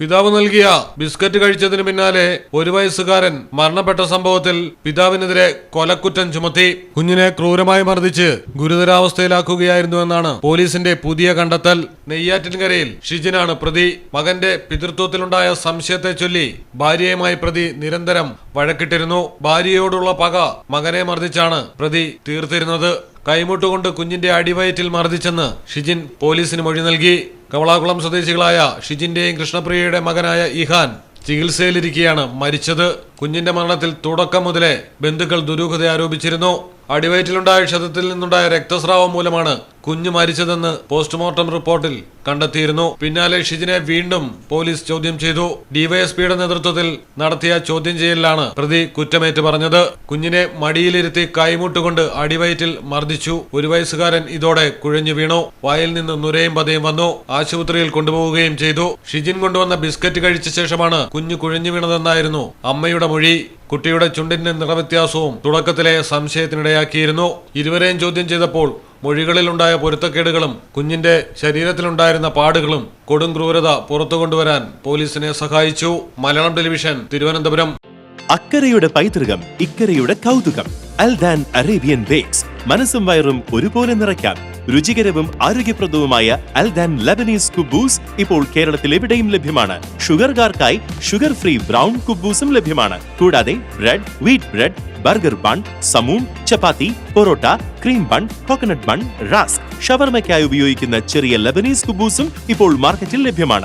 പിതാവ് നൽകിയ ബിസ്ക്കറ്റ് കഴിച്ചതിന് പിന്നാലെ 1 വയസ്സുകാരൻ മരണപ്പെട്ട സംഭവത്തിൽ പിതാവിനെതിരെ കൊലക്കുറ്റം ചുമത്തി. കുഞ്ഞിനെ ക്രൂരമായി മർദ്ദിച്ച് ഗുരുതരാവസ്ഥയിലാക്കുകയായിരുന്നുവെന്നാണ് പോലീസിന്റെ പുതിയ കണ്ടെത്തൽ. നെയ്യാറ്റിൻകരയിൽ ഷിജിനാണ് പ്രതി. മകന്റെ പിതൃത്വത്തിലുണ്ടായ സംശയത്തെ ചൊല്ലി ഭാര്യയുമായി പ്രതി നിരന്തരം വഴക്കിട്ടിരുന്നു. ഭാര്യയോടുള്ള പക മകനെ മർദ്ദിച്ചാണ് പ്രതി തീർത്തിരുന്നത്. കൈമുട്ടുകൊണ്ട് കുഞ്ഞിന്റെ അടിവയറ്റിൽ മർദ്ദിച്ചെന്ന് ഷിജിൻ പോലീസിന് മൊഴി നൽകി. കവളാകുളം സ്വദേശികളായ ഷിജിന്റെയും കൃഷ്ണപ്രിയയുടെ മകനായ ഇഹാൻ ചികിത്സയിലിരിക്കെയാണ് മരിച്ചത്. കുഞ്ഞിന്റെ മരണത്തിൽ തുടക്കം മുതലേ ബന്ധുക്കൾ ദുരൂഹത ആരോപിച്ചിരുന്നു. അടിവയറ്റിലുണ്ടായ ക്ഷതത്തിൽ നിന്നുണ്ടായ രക്തസ്രാവം മൂലമാണ് കുഞ്ഞ് മരിച്ചതെന്ന് പോസ്റ്റ്മോർട്ടം റിപ്പോർട്ടിൽ കണ്ടെത്തിയിരുന്നു. പിന്നാലെ ഷിജിനെ വീണ്ടും പോലീസ് ചോദ്യം ചെയ്തു. ഡിവൈഎസ്പിയുടെ നേതൃത്വത്തിൽ നടത്തിയ ചോദ്യം ചെയ്യലിലാണ് പ്രതി കുറ്റമേറ്റ് പറഞ്ഞത്. കുഞ്ഞിനെ മടിയിലിരുത്തി കൈമുട്ടുകൊണ്ട് അടിവയറ്റിൽ മർദ്ദിച്ചു. 1 വയസ്സുകാരൻ ഇതോടെ കുഴഞ്ഞു വീണു. വായിൽ നിന്ന് നുരയും പതയും വന്നു. ആശുപത്രിയിൽ കൊണ്ടുപോവുകയും ചെയ്തു. ഷിജിൻ കൊണ്ടുവന്ന ബിസ്ക്കറ്റ് കഴിച്ച ശേഷമാണ് കുഞ്ഞ് കുഴഞ്ഞു വീണതെന്നായിരുന്നു അമ്മയുടെ മൊഴി. കുട്ടിയുടെ ചുണ്ടിന്റെ നിറവ്യത്യാസവും തുടക്കത്തിലെ സംശയത്തിനിടയാക്കിയിരുന്നു. ഇരുവരെയും ചോദ്യം ചെയ്തപ്പോൾ മൊഴികളിലുണ്ടായ പൊരുത്തക്കേടുകളും കുഞ്ഞിന്റെ ശരീരത്തിലുണ്ടായിരുന്ന പാടുകളും കൊടും ക്രൂരത പുറത്തു കൊണ്ടുവരാൻ പോലീസിനെ സഹായിച്ചു. മലയാളം ടെലിവിഷൻ, തിരുവനന്തപുരം. അക്കരയുടെ പൈതൃകം, ഇക്കരയുടെ കൗതുകം. അൽദാൻ അറേബ്യൻ ബേക്സ്. മനസ്സും വയറും ഒരുപോലെ നിറയ്ക്കാം. രുചികരവും ആരോഗ്യപ്രദവുമായ അൽദാൻ ലബനീസ് കുബൂസ് ഇപ്പോൾ കേരളത്തിൽ എവിടെയും ലഭ്യമാണ്. ഷുഗർകാർക്കായി ഷുഗർ ഫ്രീ ബ്രൗൺ കുബൂസും ലഭ്യമാണ്. കൂടാതെ bread, wheat bread, burger bun, സമൂൺ, chapati, parotta, cream bun, coconut bun, rusk, ഷവർമയ്ക്കായി ഉപയോഗിക്കുന്ന ചെറിയ ലബനീസ് കുബൂസും ഇപ്പോൾ മാർക്കറ്റിൽ ലഭ്യമാണ്.